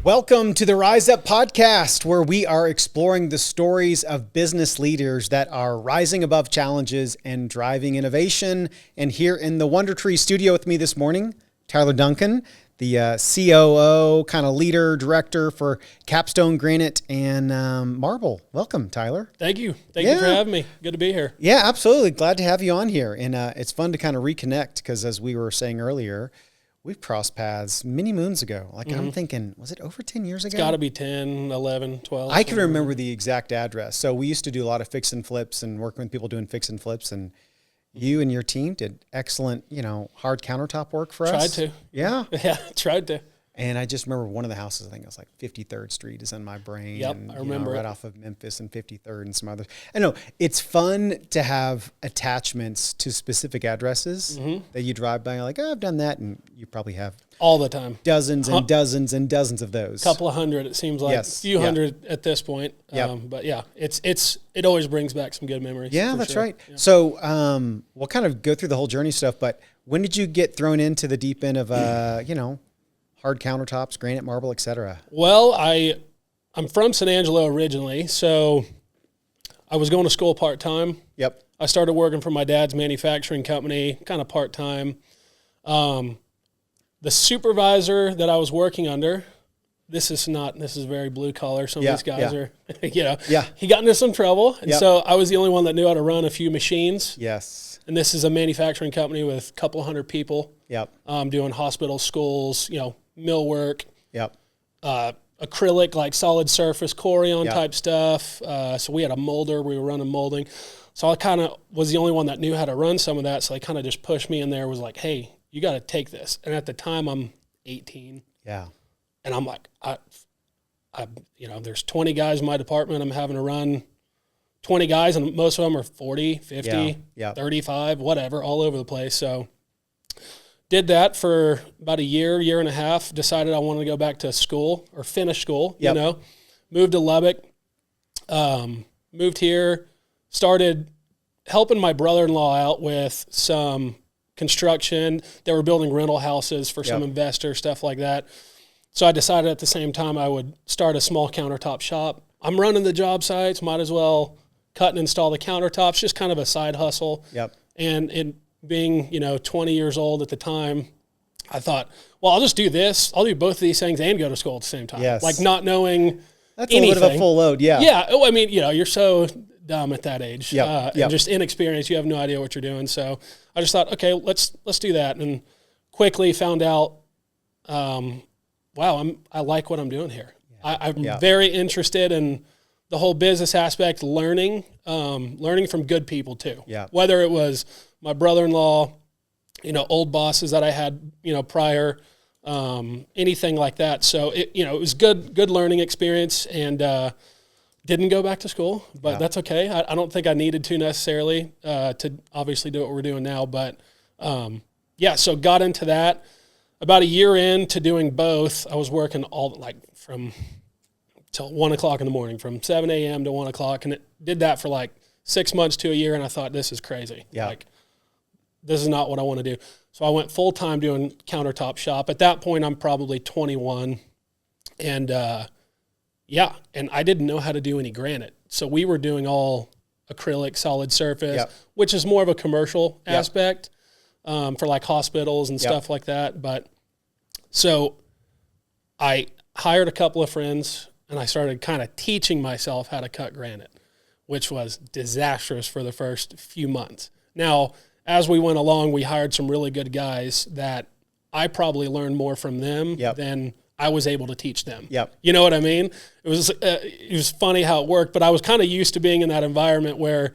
Welcome to the Rise Up podcast, where we are exploring the stories of business leaders that are rising above challenges and driving innovation. And here in the Wonder Tree studio with me this morning, Tyler Duncan, the COO, kind of leader, director for Capstone Granite and Marble. Welcome, Tyler. Thank you. Thank you for having me. Good to be here. Yeah, absolutely. Glad to have you on here. And it's fun to kind of reconnect because, as we were saying earlier, we've crossed paths many moons ago. Like, I'm thinking, was it over 10 years ago? It's got to be 10, 11, 12. I can remember the exact address. So we used to do a lot of fix and flips and working with people doing fix and flips. And you and your team did excellent, hard countertop work for us. Tried to. Yeah. Yeah, tried to. And I just remember one of the houses, I think it was like 53rd Street is in my brain. Yep, and, I remember right it. off of Memphis and 53rd and some others. I know it's fun to have attachments to specific addresses that you drive by and you're like, oh, I've done that. And you probably have all the time. Dozens and dozens and dozens of those. Couple of hundred, it seems like. Yes. A few hundred at this point. Yep. But yeah, it always brings back some good memories. Yeah, that's sure. right. Yeah. So we'll kind of go through the whole journey stuff, but when did you get thrown into the deep end of, hard countertops, granite, marble, et cetera? Well, I'm from San Angelo originally, so I was going to school part-time. Yep. I started working for my dad's manufacturing company, kind of part-time. The supervisor that I was working under, this is very blue collar. Some of these guys are, he got into some trouble. And so I was the only one that knew how to run a few machines. Yes. And this is a manufacturing company with a couple hundred people. Yep. Doing hospitals, schools, millwork. Yep. Acrylic, like solid surface, Corian type stuff. So we had a molder. We were running molding. So I kind of was the only one that knew how to run some of that. So they kind of just pushed me in there, was like, hey, you got to take this. And at the time I'm 18. Yeah. And I'm like, there's 20 guys in my department. I'm having to run 20 guys, and most of them are 40, 50, 35, whatever, all over the place. So did that for about a year and a half, decided I wanted to go back to school or finish school, moved to Lubbock, moved here, started helping my brother-in-law out with some construction. They were building rental houses for some investors, stuff like that. So I decided at the same time I would start a small countertop shop. I'm running the job sites, might as well cut and install the countertops, just kind of a side hustle. Yep. And being, 20 years old at the time, I thought, well, I'll just do this. I'll do both of these things and go to school at the same time. Yes. Like not knowing That's anything. a little bit of a full load, yeah. Yeah. Oh, I mean, you're so dumb at that age. Yep. And just inexperienced. You have no idea what you're doing. So I just thought, okay, let's do that. And quickly found out, wow, I like what I'm doing here. Yeah. I'm very interested in the whole business aspect, learning from good people too. Yeah. Whether it was my brother-in-law, old bosses that I had, prior, anything like that. So it was good learning experience, and didn't go back to school, but that's okay. I don't think I needed to necessarily to obviously do what we're doing now. But so got into that. About a year into doing both, I was working from till 1 o'clock in the morning, from 7 a.m. to 1 o'clock. And it did that for like 6 months to a year. And I thought, this is crazy. Yeah. Like, this is not what I want to do. So I went full time doing countertop shop. At that point, I'm probably 21. And and I didn't know how to do any granite. So we were doing all acrylic, solid surface, which is more of a commercial aspect for like hospitals and stuff like that. But so I hired a couple of friends, and I started kind of teaching myself how to cut granite, which was disastrous for the first few months. Now, as we went along, we hired some really good guys that I probably learned more from them than I was able to teach them. Yep. You know what I mean? It was funny how it worked, but I was kind of used to being in that environment where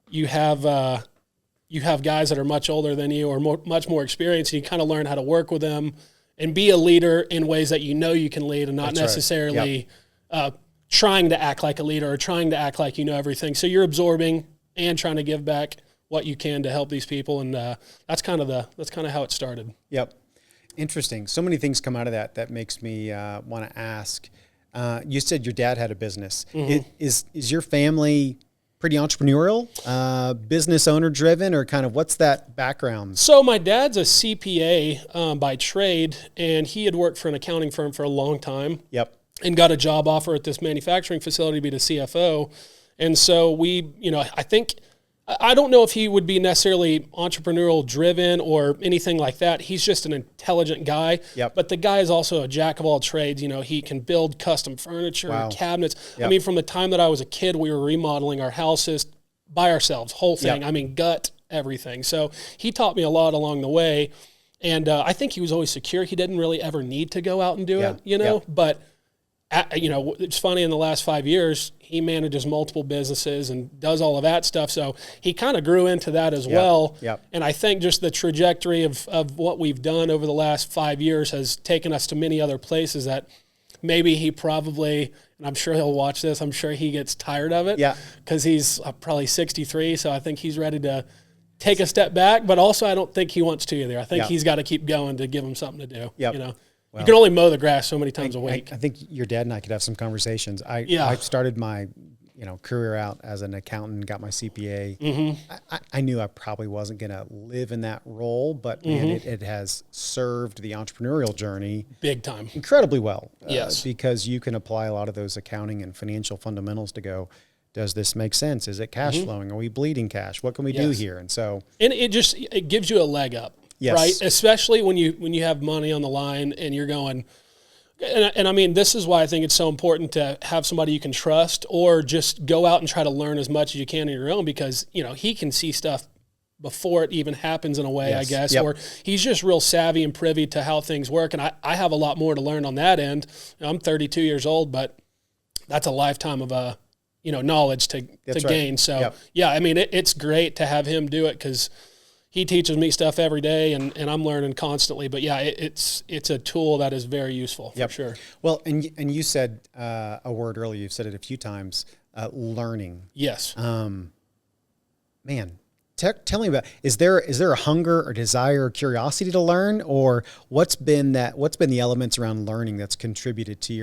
you have guys that are much older than you or much more experienced, and you kind of learn how to work with them and be a leader in ways that you can lead, and not necessarily trying to act like a leader or trying to act like you know everything. So you're absorbing and trying to give back what you can to help these people, and that's kind of how it started. Yep. Interesting. So many things come out of that makes me want to ask. You said your dad had a business. Mm-hmm. Is your family pretty entrepreneurial, business owner driven, or kind of what's that background? So my dad's a CPA by trade, and he had worked for an accounting firm for a long time. Yep. And got a job offer at this manufacturing facility to be the CFO. And so we, I don't know if he would be necessarily entrepreneurial driven or anything like that. He's just an intelligent guy. Yep. But the guy is also a jack of all trades. He can build custom furniture, cabinets. Yep. I mean, from the time that I was a kid, we were remodeling our houses by ourselves, whole thing. Yep. I mean, gut, everything. So he taught me a lot along the way. And I think he was always secure. He didn't really ever need to go out and do it, Yep. But it's funny, in the last 5 years, he manages multiple businesses and does all of that stuff. So he kind of grew into that as well. Yep. And I think just the trajectory of what we've done over the last 5 years has taken us to many other places that maybe he probably, and I'm sure he'll watch this, I'm sure he gets tired of it. Yeah. Because he's probably 63, so I think he's ready to take a step back. But also, I don't think he wants to either. I think he's got to keep going to give him something to do. Yep. Well, you can only mow the grass so many times a week. I think your dad and I could have some conversations. I started my career out as an accountant, got my CPA. Mm-hmm. I knew I probably wasn't going to live in that role, but man, it has served the entrepreneurial journey big time, incredibly well. Yes, because you can apply a lot of those accounting and financial fundamentals to go, does this make sense? Is it cash flowing? Are we bleeding cash? What can we do here? And it gives you a leg up. Yes. Right, especially when you have money on the line and you're going, and I mean, this is why I think it's so important to have somebody you can trust, or just go out and try to learn as much as you can on your own, because he can see stuff before it even happens in a way, I guess, Yep. or he's just real savvy and privy to how things work, and I have a lot more to learn on that end. I'm 32 years old, but that's a lifetime of knowledge to gain. So I mean, it's great to have him do it, because he teaches me stuff every day, and I'm learning constantly. But it's a tool that is very useful for sure. Well, and you said a word earlier. You've said it a few times. Learning. Yes. Man, tell me about. Is there a hunger or desire or curiosity to learn, or what's been the elements around learning that's contributed to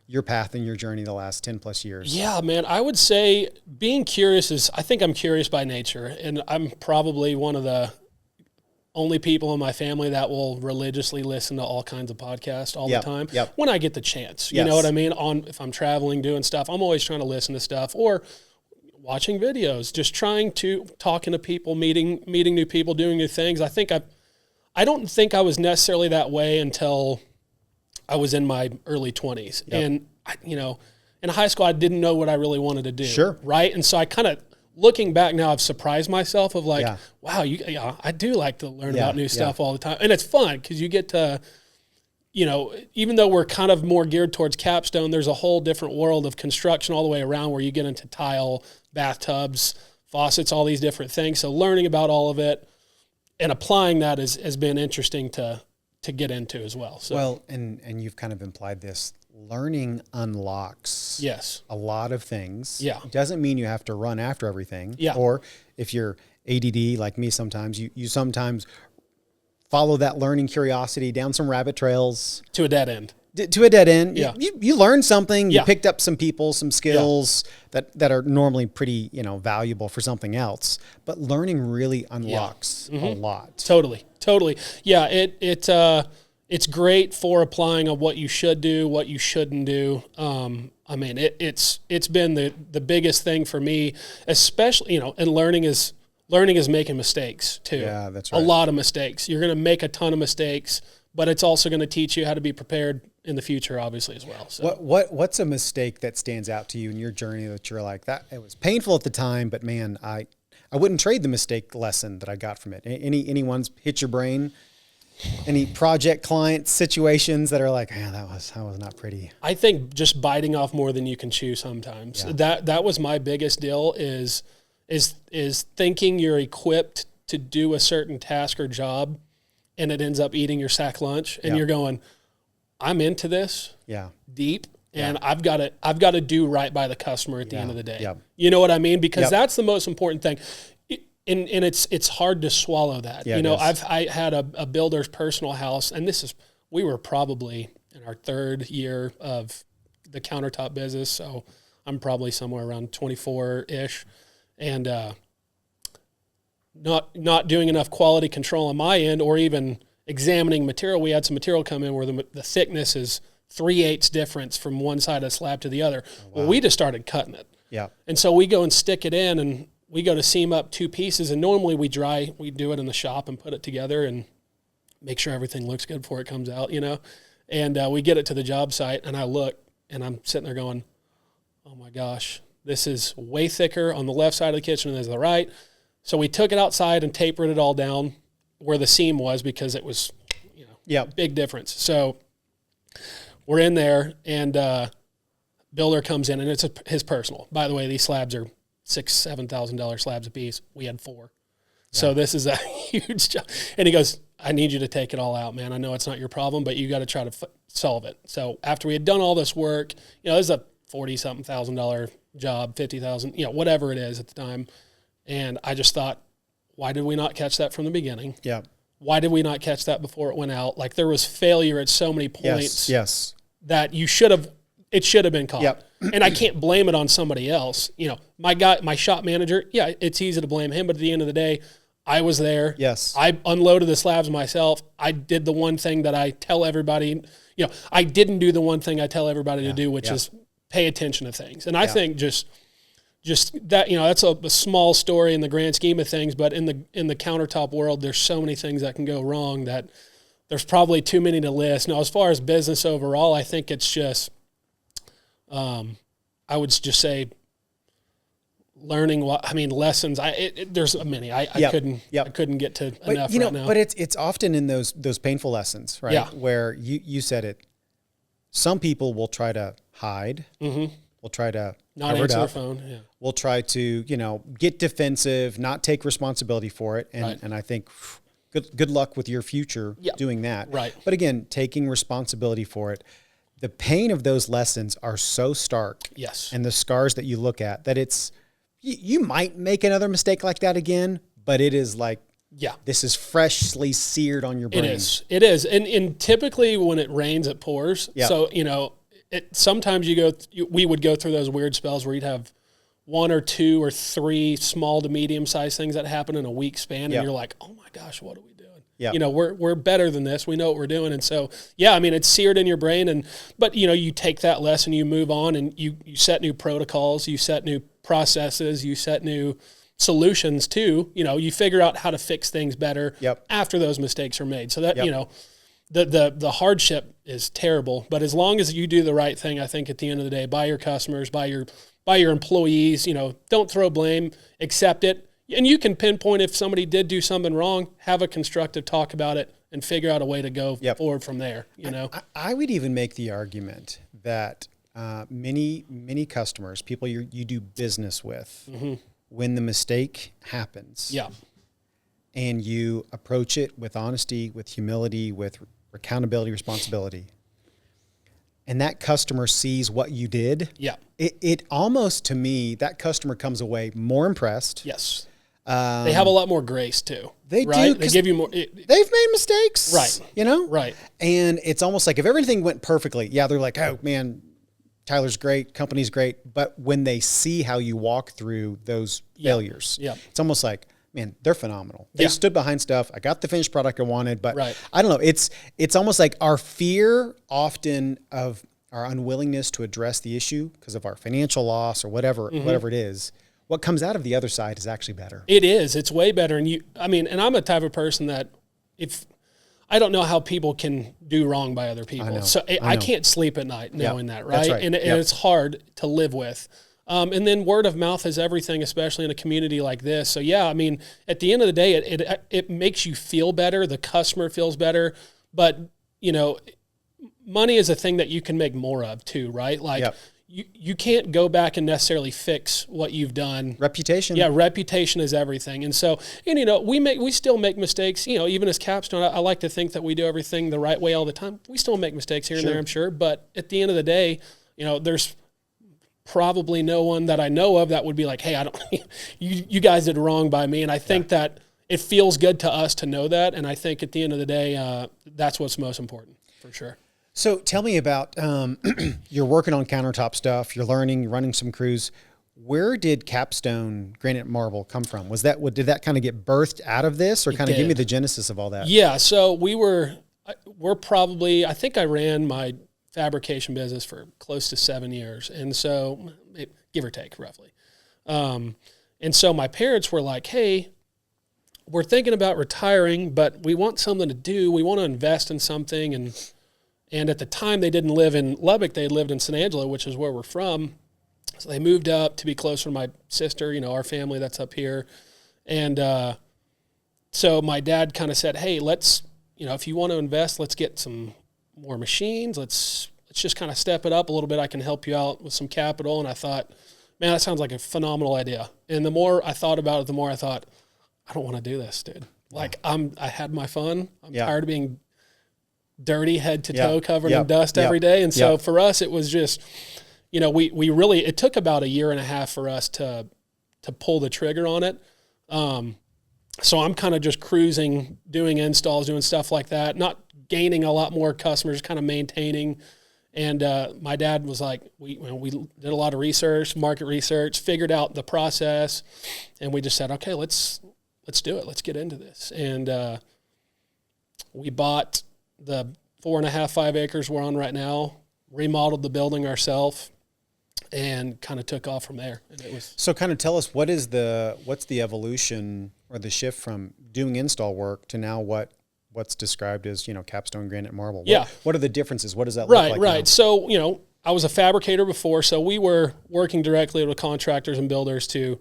your path and your journey the last 10 plus years? Yeah, man, I would say being curious I think I'm curious by nature, and I'm probably one of the only people in my family that will religiously listen to all kinds of podcasts all the time when I get the chance. You know what I mean? If I'm traveling, doing stuff, I'm always trying to listen to stuff, or watching videos, just talking to people, meeting new people, doing new things. I don't think I was necessarily that way until I was in my early 20s. Yep. And, in high school, I didn't know what I really wanted to do. Sure. Right. And so I kind of, looking back now, I've surprised myself of wow, I do like to learn about new stuff all the time. And it's fun because you get to, even though we're kind of more geared towards capstone, there's a whole different world of construction all the way around, where you get into tile, bathtubs, faucets, all these different things. So learning about all of it and applying that has been interesting to get into as well. So. Well, and you've kind of implied this. Learning unlocks a lot of things. Yeah. It doesn't mean you have to run after everything. Yeah. Or if you're ADD like me sometimes, you sometimes follow that learning curiosity down some rabbit trails. To a dead end. Yeah. You learned something. You picked up some people, some skills that are normally pretty, valuable for something else. But learning really unlocks a lot. Totally. Yeah. It's great for applying on what you should do, what you shouldn't do. I mean, it's been the biggest thing for me, especially, and learning is making mistakes too. Yeah, that's right. A lot of mistakes. You're going to make a ton of mistakes, but it's also going to teach you how to be prepared in the future, obviously, as well. So what's a mistake that stands out to you in your journey that you're like, that it was painful at the time, but man, I wouldn't trade the mistake lesson that I got from it. Anyone's hit your brain? Any project client situations that are like, that was not pretty? I think just biting off more than you can chew sometimes. Yeah. That was my biggest deal is thinking you're equipped to do a certain task or job, and it ends up eating your sack lunch, and you're going, I'm into this deep, and I've got to do right by the customer at the end of the day. Yeah. You know what I mean? Because that's the most important thing. And it's hard to swallow that. I had a builder's personal house, and we were probably in our third year of the countertop business, so I'm probably somewhere around 24-ish. and not doing enough quality control on my end, or even examining material. We had some material come in where the thickness is 3/8 difference from one side of the slab to the other. Oh, wow. Well, we just started cutting it. Yeah. And so we go and stick it in, and we go to seam up 2 pieces, and normally we do it in the shop and put it together and make sure everything looks good before it comes out, And we get it to the job site, and I look, and I'm sitting there going, oh my gosh, this is way thicker on the left side of the kitchen than the right. So we took it outside and tapered it all down where the seam was, because it was, big difference. So we're in there, and builder comes in, and it's his personal. By the way, these slabs are $6,000-$7,000 slabs a piece. We had 4. Yeah. So this is a huge job. And he goes, I need you to take it all out, man. I know it's not your problem, but you got to try to solve it. So after we had done all this work, this is a $40,000 job, $50,000, whatever it is at the time. And I just thought, why did we not catch that from the beginning? Yeah. Why did we not catch that before it went out? Like, there was failure at so many points. Yes. That it should have been caught. Yep. And I can't blame it on somebody else. My shop manager, it's easy to blame him, but at the end of the day, I was there. Yes. I unloaded the slabs myself. I did the one thing that I tell everybody, I didn't do the one thing I tell everybody to do, which is pay attention to things. And I think just that, that's a small story in the grand scheme of things, but in the countertop world, there's so many things that can go wrong that there's probably too many to list. Now, as far as business overall, I think it's just, I would just say learning lessons. There's many. I couldn't get to enough right now. But it's often in those painful lessons, right? Yeah. Where you said it. Some people will try to hide. Mm-hmm. Will try to not answer their phone. Yeah. Will try to get defensive, not take responsibility for it, and I think good luck with your future doing that. Right. But again, taking responsibility for it. The pain of those lessons are so stark. Yes. And the scars that you look at, that it's, you might make another mistake like that again, but it is like, this is freshly seared on your brain. It is. And typically when it rains, it pours. Yeah. So, sometimes we would go through those weird spells where you'd have 1 or 2 or 3 small to medium sized things that happen in a week span. And you're like, oh my gosh, what are we doing? Yeah. We're better than this. We know what we're doing. And so, it's seared in your brain. But you take that lesson, you move on, and you set new protocols, you set new processes, you set new solutions too. You figure out how to fix things better after those mistakes are made. So that, the hardship is terrible, but as long as you do the right thing, I think at the end of the day, by your customers, by your employees, don't throw blame, accept it. And you can pinpoint if somebody did do something wrong, have a constructive talk about it, and figure out a way to go forward from there. I would even make the argument that many customers, people you do business with, when the mistake happens, and you approach it with honesty, with humility, with accountability, responsibility, and that customer sees what you did, it almost, to me, that customer comes away more impressed. Yes. They have a lot more grace too. They do. They give you more. They've made mistakes. Right. Right. And it's almost like if everything went perfectly, they're like, oh man, Tyler's great, company's great. But when they see how you walk through those failures, it's almost like, man, they're phenomenal. They stood behind stuff. I got the finished product I wanted, but I don't know. It's almost like our fear often of our unwillingness to address the issue because of our financial loss or whatever it is. What comes out of the other side is actually better. It is. It's way better. And and I'm a type of person that I don't know how people can do wrong by other people. So I can't sleep at night knowing that, right? And it's hard to live with. And then word of mouth is everything, especially in a community like this. So at the end of the day, it makes you feel better. The customer feels better, but money is a thing that you can make more of too, right? Like you can't go back and necessarily fix what you've done. Reputation. Yeah, reputation is everything. And so, we still make mistakes, even as Capstone. I like to think that we do everything the right way all the time. We still make mistakes here and there, I'm sure. But at the end of the day, there's probably no one that I know of that would be like, hey, you guys did wrong by me. And I think that it feels good to us to know that. And I think at the end of the day, that's what's most important for sure. So tell me about, you're working on countertop stuff, you're learning, you're running some crews. Where did Capstone Granite Marble come from? Did that kind of get birthed out of this, or kind of give me the genesis of all that? Yeah. So we're probably, I think I ran my fabrication business for close to 7 years. And so give or take roughly. And so my parents were like, hey, we're thinking about retiring, but we want something to do. We want to invest in something. And at the time they didn't live in Lubbock. They lived in San Angelo, which is where we're from. So they moved up to be closer to my sister, our family that's up here. And so my dad kind of said, hey, let's, if you want to invest, let's get some more machines. Let's just kind of step it up a little bit. I can help you out with some capital. And I thought, man, that sounds like a phenomenal idea. And the more I thought about it, the more I thought, I don't want to do this, dude. Like I had my fun. I'm tired of being dirty head to toe, covered in dust every day. And so for us, it was just, we really, it took about 1.5 years for us to pull the trigger on it. So I'm kind of just cruising, doing installs, doing stuff like that, not gaining a lot more customers, kind of maintaining. And my dad was like, we did a lot of research, market research, figured out the process, and we just said, okay, let's do it. Let's get into this. And we bought the 4.5, 5 acres we're on right now, remodeled the building ourselves, and kind of took off from there. And it was so. Kind of tell us what's the evolution or the shift from doing install work to now what's described as, Capstone Granite Marble. What are the differences? What does that look like? Right. Now? So, I was a fabricator before, so we were working directly with contractors and builders to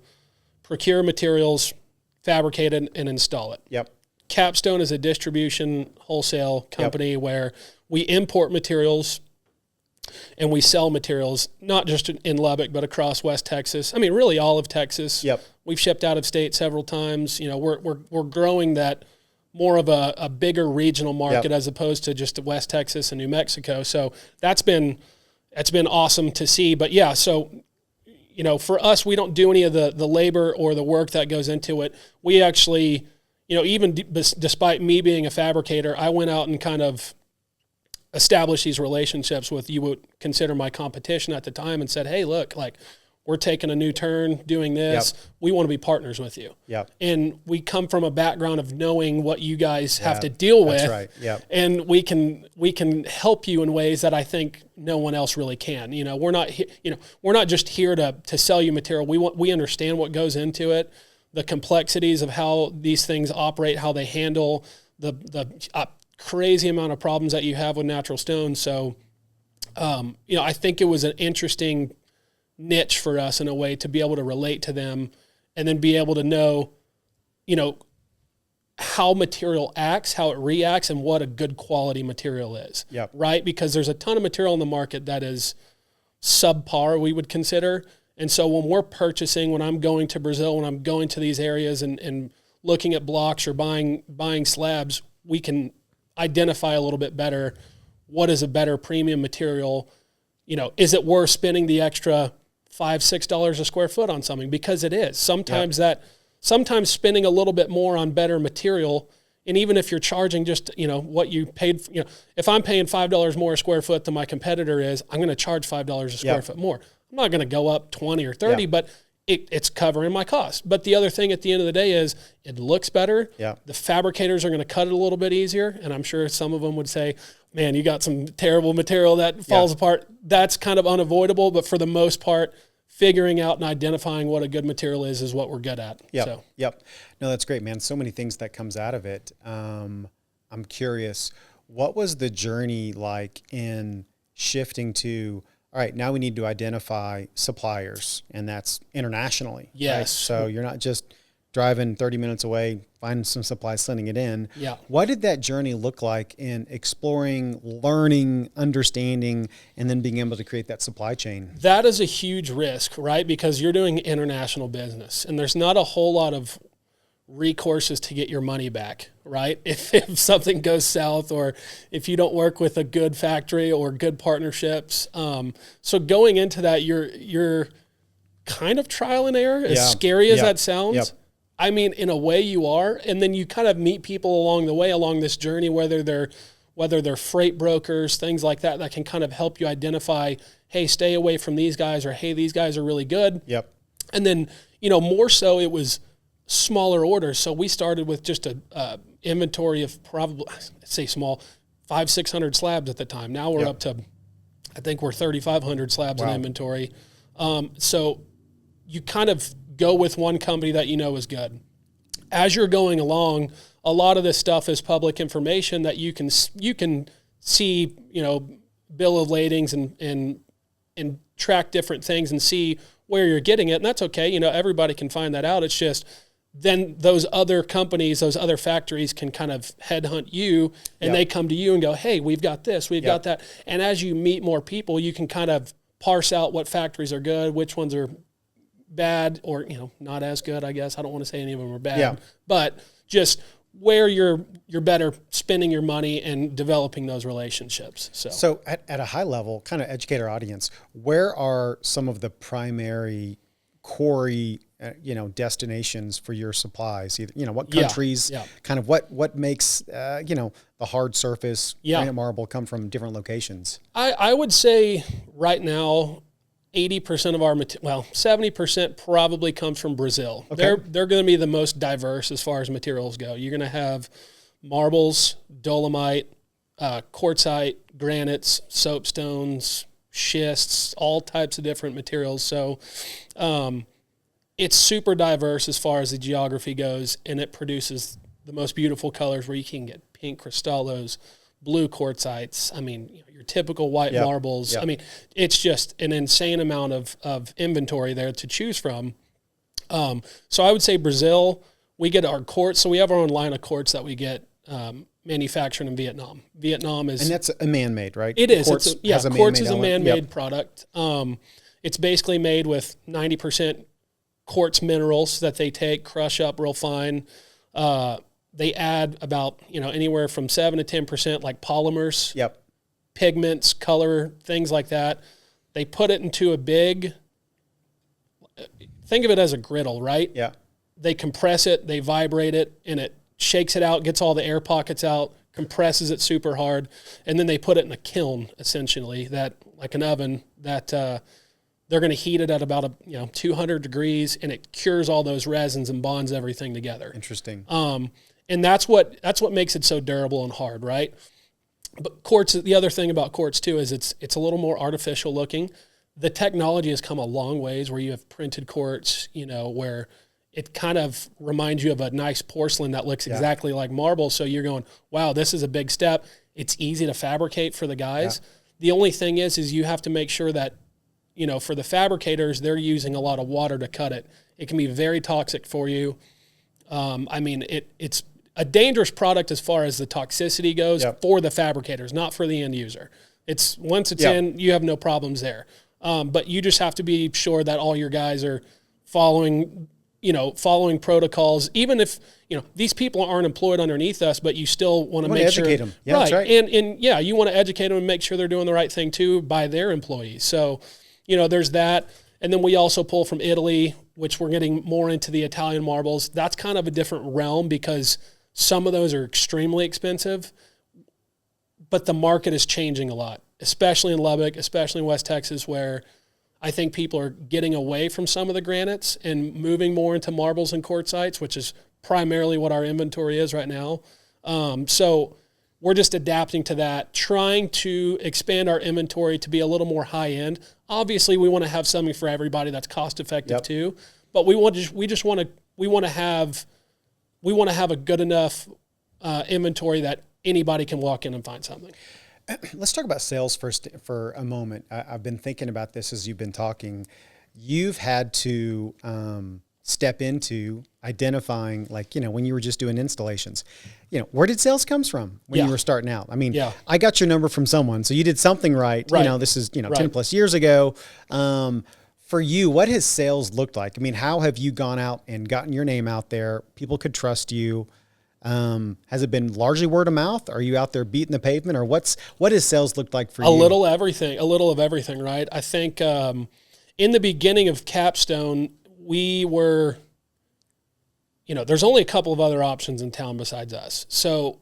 procure materials, fabricate it, and install it. Yep. Capstone is a distribution wholesale company where we import materials and we sell materials, not just in Lubbock, but across West Texas. I mean, really all of Texas. Yep. We've shipped out of state several times. We're growing that more of a bigger regional market as opposed to just West Texas and New Mexico. So that's been awesome to see. But yeah, so, for us, we don't do any of the labor or the work that goes into it. We actually, even despite me being a fabricator, I went out and kind of established these relationships with you would consider my competition at the time and said, hey, look, like, we're taking a new turn doing this. We want to be partners with you. And we come from a background of knowing what you guys have to deal with. That's right. And we can help you in ways that I think no one else really can. We're not just here to sell you material. We understand what goes into it, the complexities of how these things operate, how they handle the crazy amount of problems that you have with natural stone. So, I think it was an interesting niche for us in a way to be able to relate to them and then be able to know, how material acts, how it reacts, and what a good quality material is. Right? Because there's a ton of material in the market that is subpar, we would consider. And so when I'm going to Brazil, when I'm going to these areas and looking at blocks or buying slabs, we can identify a little bit better what is a better premium material. Is it worth spending the extra $5-6 a square foot on something? Because it is. Sometimes spending a little bit more on better material, and even if you're charging just, what you paid, if I'm paying $5 more a square foot than my competitor is, I'm going to charge $5 a square foot more. I'm not going to go up 20 or 30, but it's covering my cost. But the other thing at the end of the day is it looks better. The fabricators are going to cut it a little bit easier. And I'm sure some of them would say, man, you got some terrible material that falls apart. That's kind of unavoidable. But for the most part, figuring out and identifying what a good material is what we're good at. No, that's great, man. So many things that comes out of it. I'm curious, what was the journey like in shifting to, all right, now we need to identify suppliers, and that's internationally. Yes. Right? So you're not just driving 30 minutes away, finding some supplies, sending it in. What did that journey look like in exploring, learning, understanding, and then being able to create that supply chain? That is a huge risk, right? Because you're doing international business, and there's not a whole lot of recourses to get your money back, right? If something goes south, or if you don't work with a good factory or good partnerships. So going into that, you're kind of trial and error, as scary as that sounds. I mean, in a way you are, and then you kind of meet people along the way, along this journey, whether they're freight brokers, things like that can kind of help you identify, hey, stay away from these guys, or hey, these guys are really good. And then, more so it was smaller orders. So we started with just a inventory of probably, say small, 500-600 slabs at the time. Now we're up to, I think we're 3,500 slabs in inventory. So you kind of go with one company that is good. As you're going along, a lot of this stuff is public information that you can see, bill of ladings and track different things and see where you're getting it. And that's okay. Everybody can find that out. It's just then those other companies, those other factories can kind of headhunt you, and they come to you and go, hey, we've got this, we've got that. And as you meet more people, you can kind of parse out what factories are good, which ones are bad or, not as good, I guess. I don't want to say any of them are bad, but just where you're better spending your money and developing those relationships. So at a high level, kind of educate our audience, where are some of the primary quarry, destinations for your supplies? Either, what countries, kind of what makes, the hard surface granite marble come from different locations? I would say right now, 80% of our 70% probably comes from Brazil. Okay. They're going to be the most diverse as far as materials go. You're going to have marbles, dolomite, quartzite, granites, soapstones, schists, all types of different materials. So it's super diverse as far as the geography goes, and it produces the most beautiful colors where you can get pink cristallos, blue quartzites. I mean, your typical white marbles. I mean, it's just an insane amount of inventory there to choose from. So I would say Brazil, we get our quartz. So we have our own line of quartz that we get manufactured in Vietnam. Vietnam is... And that's a man-made, right? It is. Quartz is a man-made product. It's basically made with 90% quartz minerals that they take, crush up real fine. They add about, anywhere from 7 to 10% like polymers, pigments, color, things like that. They put it into a big, think of it as a griddle, right? Yeah. They compress it, they vibrate it, and it shakes it out, gets all the air pockets out, compresses it super hard, and then they put it in a kiln, essentially, that like an oven that they're going to heat it at about 200 degrees, and it cures all those resins and bonds everything together. Interesting. And that's what makes it so durable and hard, right? But quartz, the other thing about quartz too is it's a little more artificial looking. The technology has come a long ways where you have printed quartz, where it kind of reminds you of a nice porcelain that looks exactly like marble. So you're going, wow, this is a big step. It's easy to fabricate for the guys. Yeah. The only thing is you have to make sure that, for the fabricators, they're using a lot of water to cut it. It can be very toxic for you. It's a dangerous product as far as the toxicity goes for the fabricators, not for the end user. Once it's in, you have no problems there. But you just have to be sure that all your guys are following protocols, even if, these people aren't employed underneath us, but you still want to make sure. Educate them. Yeah, right. That's right. And you want to educate them and make sure they're doing the right thing too by their employees. So, there's that. And then we also pull from Italy, which we're getting more into the Italian marbles. That's kind of a different realm because some of those are extremely expensive, but the market is changing a lot, especially in Lubbock, especially in West Texas, where I think people are getting away from some of the granites and moving more into marbles and quartzites, which is primarily what our inventory is right now. So we're just adapting to that, trying to expand our inventory to be a little more high end. Obviously, we want to have something for everybody that's cost effective too, but we want to have a good enough inventory that anybody can walk in and find something. Let's talk about sales first for a moment. I've been thinking about this as you've been talking. You've had to step into identifying, when you were just doing installations, where did sales comes from when you were starting out? I mean, I got your number from someone, so you did something right. This is, 10 plus years ago. For you, what has sales looked like? I mean, how have you gone out and gotten your name out there? People could trust you. Has it been largely word of mouth? Are you out there beating the pavement, or what has sales looked like for you? A little of everything, right? I think in the beginning of Capstone, we were, there's only a couple of other options in town besides us. So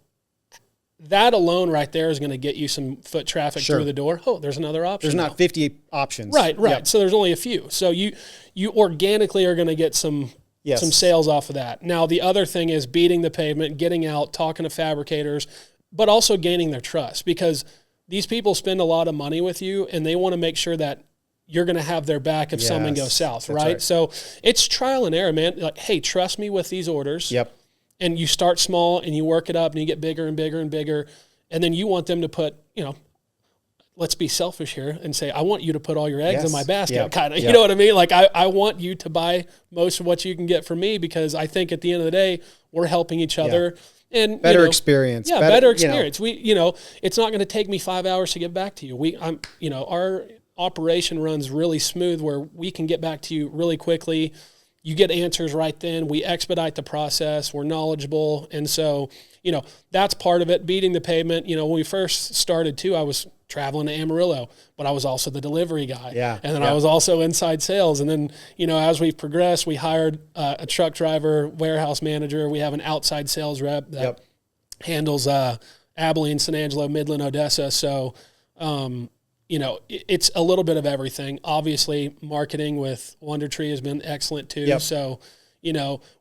that alone right there is going to get you some foot traffic through the door. Oh, there's another option. There's not 50 options. Right. Yep. So there's only a few. So you organically are going to get some sales off of that. Now, the other thing is beating the pavement, getting out, talking to fabricators, but also gaining their trust, because these people spend a lot of money with you and they want to make sure that you're going to have their back if something goes south, right? So it's trial and error, man. Like, hey, trust me with these orders. Yep. And you start small and you work it up and you get bigger and bigger and bigger. And then you want them to put, let's be selfish here and say, I want you to put all your eggs in my basket, kind of, you know what I mean? Like I want you to buy most of what you can get from me, because I think at the end of the day, we're helping each other. And better experience. Yeah, better experience. We, it's not going to take me 5 hours to get back to you. Our operation runs really smooth where we can get back to you really quickly. You get answers right then. We expedite the process. We're knowledgeable. And so, that's part of it, beating the pavement. When we first started too, I was traveling to Amarillo, but I was also the delivery guy. Yeah. And then I was also inside sales. And then, as we've progressed, we hired a truck driver, warehouse manager. We have an outside sales rep that handles Abilene, San Angelo, Midland, Odessa. So, it's a little bit of everything. Obviously, marketing with Wonder Tree has been excellent too. Yep. So,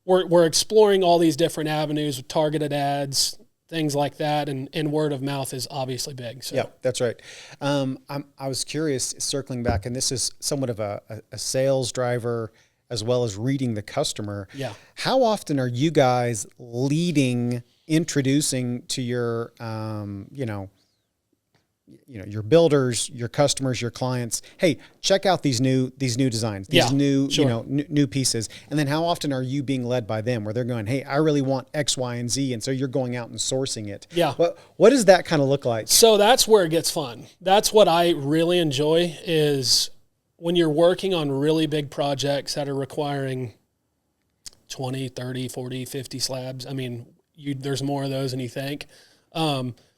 we're exploring all these different avenues with targeted ads, things like that, and word of mouth is obviously big. So. Yeah, that's right. I was curious, circling back, and this is somewhat of a sales driver as well as reading the customer. Yeah. How often are you guys introducing to your, your builders, your customers, your clients, hey, check out these new designs, these new pieces. And then how often are you being led by them where they're going, hey, I really want X, Y, and Z. And so you're going out and sourcing it. Yeah. What does that kind of look like? So that's where it gets fun. That's what I really enjoy, is when you're working on really big projects that are requiring 20, 30, 40, 50 slabs. I mean, there's more of those than you think.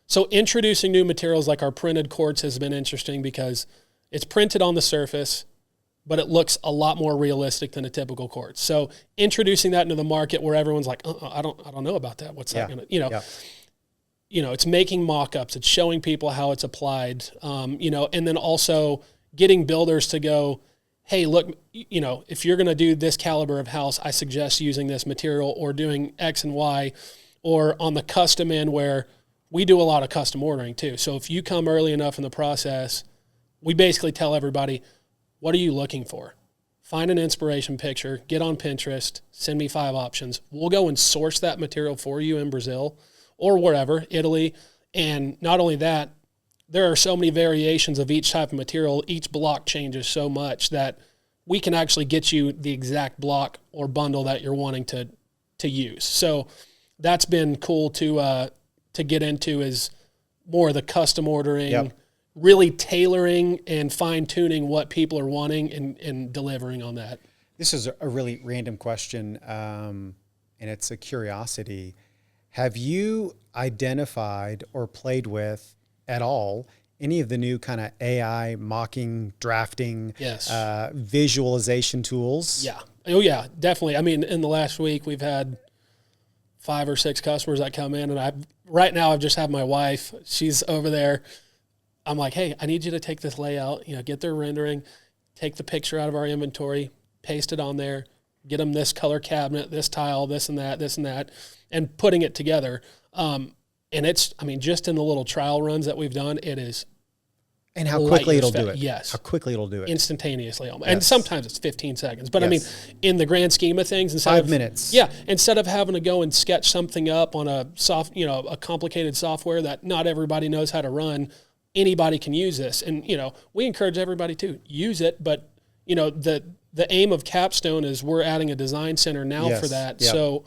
So introducing new materials like our printed quartz has been interesting because it's printed on the surface, but it looks a lot more realistic than a typical quartz. So introducing that into the market where everyone's like, I don't know about that. What's that going to, it's making mock-ups. It's showing people how it's applied, and then also getting builders to go, hey, look, if you're going to do this caliber of house, I suggest using this material or doing X and Y, or on the custom end where we do a lot of custom ordering too. So if you come early enough in the process, we basically tell everybody, what are you looking for? Find an inspiration picture, get on Pinterest, send me 5 options. We'll go and source that material for you in Brazil or wherever, Italy. And not only that, there are so many variations of each type of material. Each block changes so much that we can actually get you the exact block or bundle that you're wanting to use. So that's been cool to get into, is more of the custom ordering, really tailoring and fine-tuning what people are wanting and delivering on that. This is a really random question, and it's a curiosity. Have you identified or played with at all any of the new kind of AI mocking, drafting, visualization tools? Yeah. Oh, yeah, definitely. I mean, in the last week, we've had 5 or 6 customers that come in, and right now I've just had my wife. She's over there. I'm like, hey, I need you to take this layout, get their rendering, take the picture out of our inventory, paste it on there, get them this color cabinet, this tile, this and that, and putting it together. And it's, just in the little trial runs that we've done, it is. And how quickly it'll do it. Yes. How quickly it'll do it. Instantaneously. Yes. And sometimes it's 15 seconds. But in the grand scheme of things, 5 minutes. Yeah. Instead of having to go and sketch something up on a a complicated software that not everybody knows how to run, anybody can use this. And, we encourage everybody to use it. But, the aim of Capstone is we're adding a design center now for that. Yep. So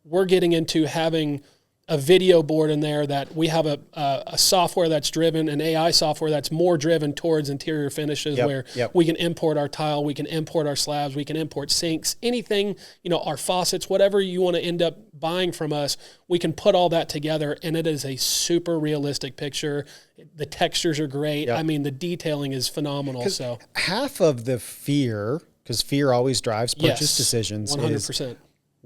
we're getting into having a video board in there that we have a software that's driven, an AI software that's more driven towards interior finishes, where we can import our tile, we can import our slabs, we can import sinks, anything, our faucets, whatever you want to end up buying from us, we can put all that together, and it is a super realistic picture. The textures are great. Yep. The detailing is phenomenal. So half of the fear, because fear always drives purchase decisions, 100%.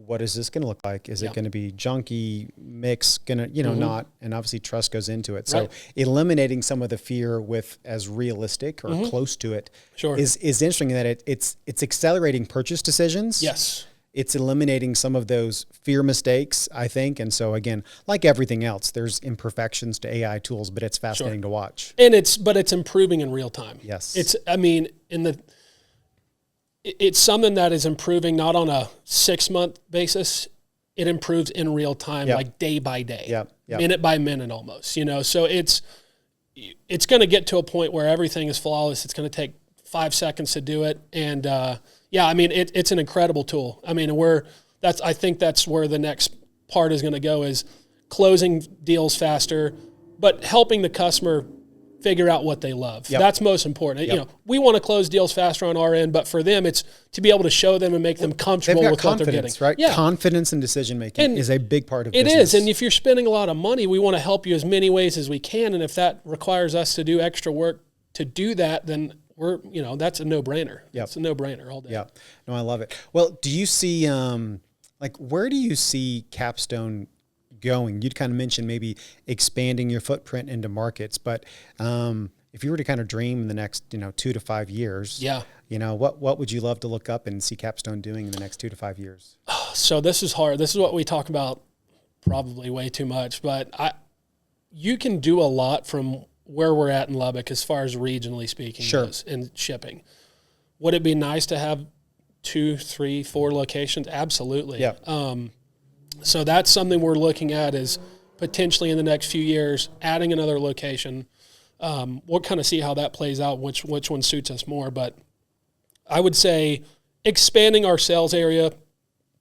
what is this going to look like? Is it going to be junky, mix, not, and obviously trust goes into it. So eliminating some of the fear with as realistic or close to it is interesting in that it's accelerating purchase decisions. Yes. It's eliminating some of those fear mistakes, I think. And so again, like everything else, there's imperfections to AI tools, but it's fascinating to watch. And it's improving in real time. Yes. It's something that is improving not on a 6-month basis. It improves in real time, like day by day, minute by minute almost, so it's going to get to a point where everything is flawless. It's going to take 5 seconds to do it. And, it's an incredible tool. I think that's where the next part is going to go, is closing deals faster, but helping the customer figure out what they love. Yep. That's most important. Yep. We want to close deals faster on our end, but for them, it's to be able to show them and make them comfortable with what they're getting. Right? Yeah. Confidence in decision-making is a big part of business. It is. And if you're spending a lot of money, we want to help you as many ways as we can. And if that requires us to do extra work to do that, then that's a no-brainer. Yep. It's a no-brainer all day. Yeah. No, I love it. Well, do you see, where do you see Capstone going? You'd kind of mentioned maybe expanding your footprint into markets, but if you were to kind of dream in the next 2 to 5 years, what would you love to look up and see Capstone doing in the next 2 to 5 years? So this is hard. This is what we talk about probably way too much, but you can do a lot from where we're at in Lubbock as far as regionally speaking goes, and shipping. Would it be nice to have 2, 3, 4 locations? Absolutely. Yeah. So that's something we're looking at, is potentially in the next few years adding another location. We'll kind of see how that plays out, which one suits us more. But I would say expanding our sales area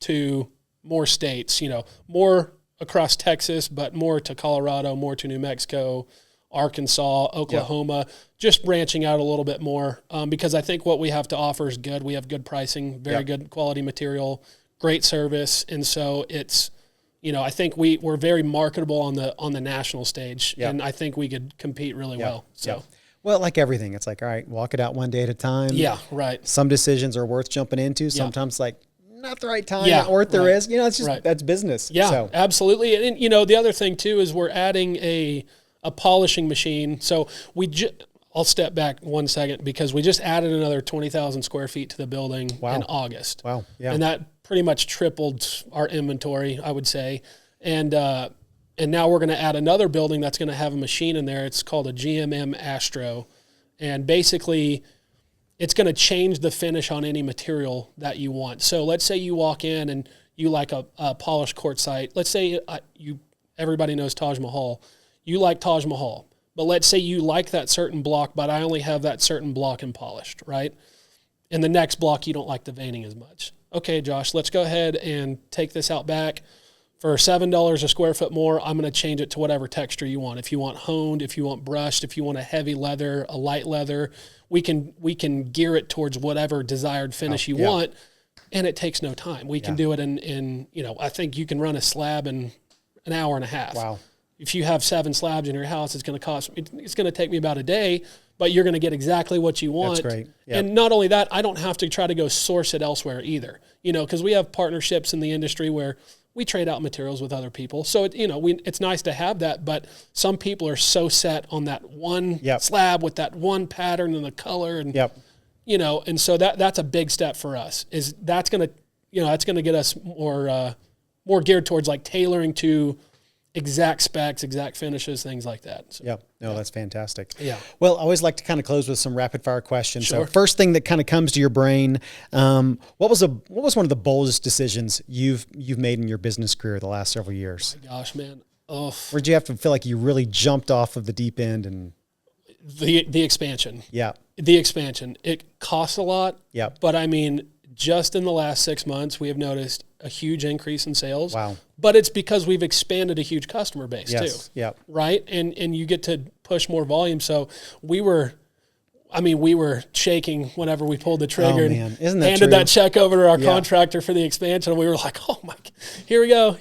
to more states, more across Texas, but more to Colorado, more to New Mexico, Arkansas, Oklahoma, just branching out a little bit more, because I think what we have to offer is good. We have good pricing, very good quality material, great service, and so it's, I think we're very marketable on the national stage, and I think we could compete really well. So, well, like everything, it's like, all right, walk it out one day at a time. Yeah, right. Some decisions are worth jumping into. Sometimes, not the right time, or if there is, it's just that's business. Yeah, so. Absolutely. And the other thing too is we're adding a polishing machine. So I'll step back 1 second, because we just added another 20,000 square feet to the building in August. Wow. Yeah. And that pretty much tripled our inventory, I would say. And now we're going to add another building that's going to have a machine in there. It's called a GMM Astro. And basically it's going to change the finish on any material that you want. So let's say you walk in and you like a polished quartzite. Let's say everybody knows Taj Mahal. You like Taj Mahal. But let's say you like that certain block, but I only have that certain block in polished, right? And the next block, you don't like the veining as much. Okay, Josh, let's go ahead and take this out back. For $7 a square foot more, I'm going to change it to whatever texture you want. If you want honed, if you want brushed, if you want a heavy leather, a light leather, we can gear it towards whatever desired finish you want, and it takes no time. We can do it in I think you can run a slab in an hour and a half. Wow. If you have 7 slabs in your house, it's going to take me about a day, but you're going to get exactly what you want. That's great. Yep. And not only that, I don't have to try to go source it elsewhere either, because we have partnerships in the industry where we trade out materials with other people. So, it's nice to have that, but some people are so set on that one slab with that one pattern and the color and, and so that's a big step for us, is that's going to get us more geared towards like tailoring to exact specs, exact finishes, things like that. So, that's fantastic. Yeah. Well, I always like to kind of close with some rapid fire questions. Sure. So first thing that kind of comes to your brain, what was one of the boldest decisions you've made in your business career the last several years? Oh my gosh, man. Oh. Where'd you have to feel like you really jumped off of the deep end? And the expansion. Yeah. The expansion. It costs a lot. Yeah. But just in the last 6 months, we have noticed a huge increase in sales. Wow. But it's because we've expanded a huge customer base too. Yeah. Right? And you get to push more volume. So we were shaking whenever we pulled the trigger and handed that check over to our contractor for the expansion. And we were like, oh my, here we go.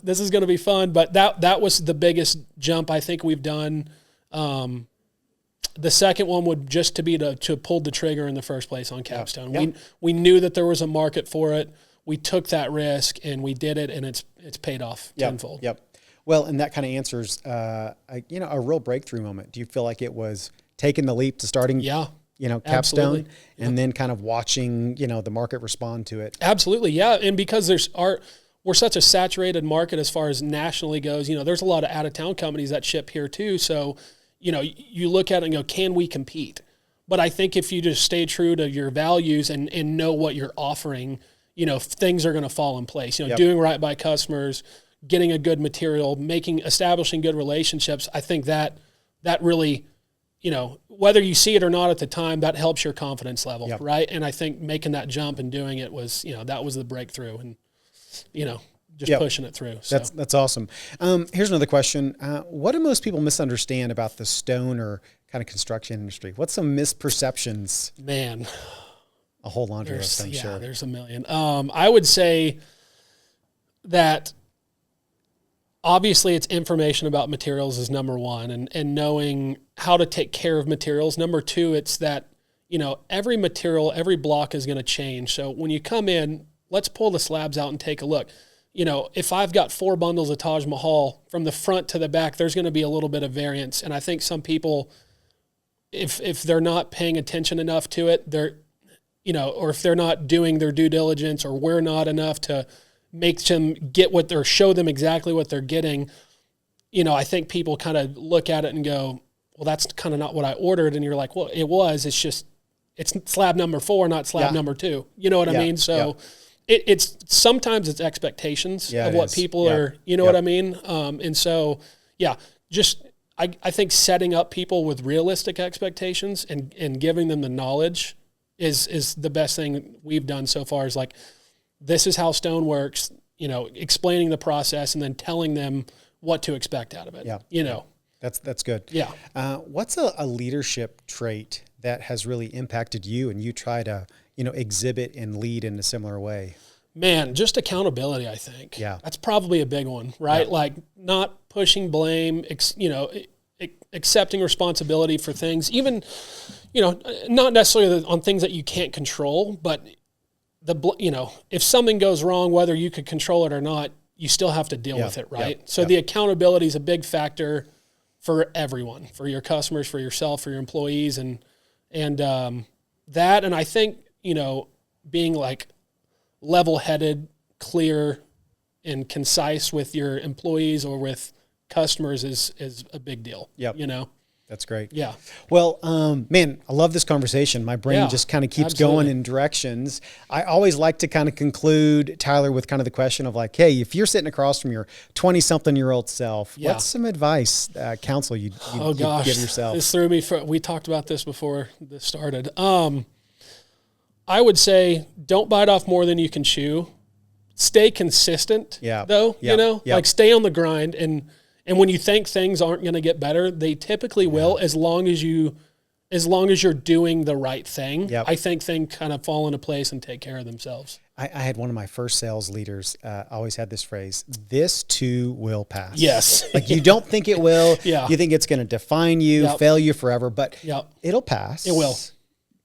This is going to be fun. But that was the biggest jump I think we've done. The second one would just to be to pull the trigger in the first place on Capstone. Yeah. We knew that there was a market for it. we took that risk and we did it, and it's paid off tenfold. Yep. Well, and that kind of answers, a real breakthrough moment. Do you feel like it was taking the leap to starting, Capstone, and then kind of watching, the market respond to it? Absolutely. Yeah. And because we're such a saturated market as far as nationally goes, there's a lot of out of town companies that ship here too. So, you look at it and go, can we compete? But I think if you just stay true to your values and know what you're offering, things are going to fall in place. Doing right by customers, getting a good material, establishing good relationships. I think that really, whether you see it or not at the time, that helps your confidence level, right? And I think making that jump and doing it was, that was the breakthrough, and just pushing it through. So. That's awesome. Here's another question. What do most people misunderstand about the stone or kind of construction industry? What's some misperceptions? Man, a whole laundry list, I'm sure. There's a million. I would say that obviously it's information about materials is number one, and knowing how to take care of materials. Number two, it's that, every material, every block is going to change. So when you come in, let's pull the slabs out and take a look. If I've got 4 bundles of Taj Mahal from the front to the back, there's going to be a little bit of variance. And I think some people, if they're not paying attention enough to it, or if they're not doing their due diligence, or we're not enough to make them get show them exactly what they're getting, I think people kind of look at it and go, well, that's kind of not what I ordered. And you're like, well, it's slab number 4, not slab number 2. You know what I mean? So it's sometimes it's expectations of what people are, what I mean? And so, I think setting up people with realistic expectations and giving them the knowledge is the best thing we've done so far, is like, this is how stone works, explaining the process and then telling them what to expect out of it. That's good. Yeah. What's a leadership trait that has really impacted you and you try to, exhibit and lead in a similar way? Man, just accountability, I think. Yeah. That's probably a big one, right? Yeah. Like not pushing blame, accepting responsibility for things, even, not necessarily on things that you can't control, but if something goes wrong, whether you could control it or not, you still have to deal with it, right? So the accountability is a big factor for everyone, for your customers, for yourself, for your employees, and that, and I think, being like level-headed, clear, and concise with your employees or with customers is a big deal. That's great. Yeah. Well, man, I love this conversation. My brain just kind of keeps going in directions. I always like to kind of conclude, Tyler, with kind of the question of like, hey, if you're sitting across from your 20-something-year-old self, what's some advice, counsel you'd give yourself? This threw me. We talked about this before this started. I would say don't bite off more than you can chew. Stay consistent, though, like stay on the grind. And when you think things aren't going to get better, they typically will, as long as you're doing the right thing. I think things kind of fall into place and take care of themselves. I had one of my first sales leaders always had this phrase, this too will pass. Yes. Like you don't think it will. You think it's going to define you, fail you forever, but it'll pass. It will.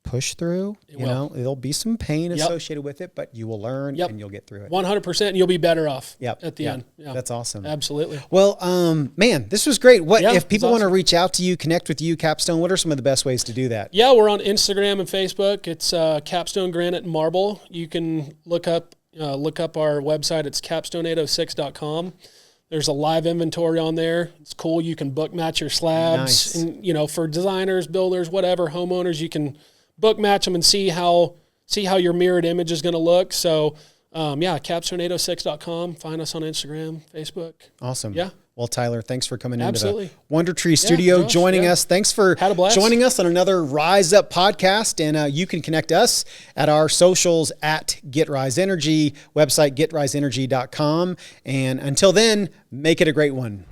Push through, there'll be some pain associated with it, but you will learn and you'll get through it. 100%. And you'll be better off at the end. That's awesome. Absolutely. Well, man, this was great. If people want to reach out to you, connect with you, Capstone, what are some of the best ways to do that? Yeah, we're on Instagram and Facebook. It's Capstone Granite Marble. You can look up our website. It's capstone806.com. There's a live inventory on there. It's cool. You can book match your slabs. Nice. And, for designers, builders, whatever, homeowners, you can book match them and see how your mirrored image is going to look. So, capstone806.com. Find us on Instagram, Facebook. Awesome. Yeah. Well, Tyler, thanks for coming into the Wonder Tree Studio, joining us. Thanks for joining us on another Rise Up podcast. And you can connect us at our socials at Get Rise Energy, website getriseenergy.com. And until then, make it a great one.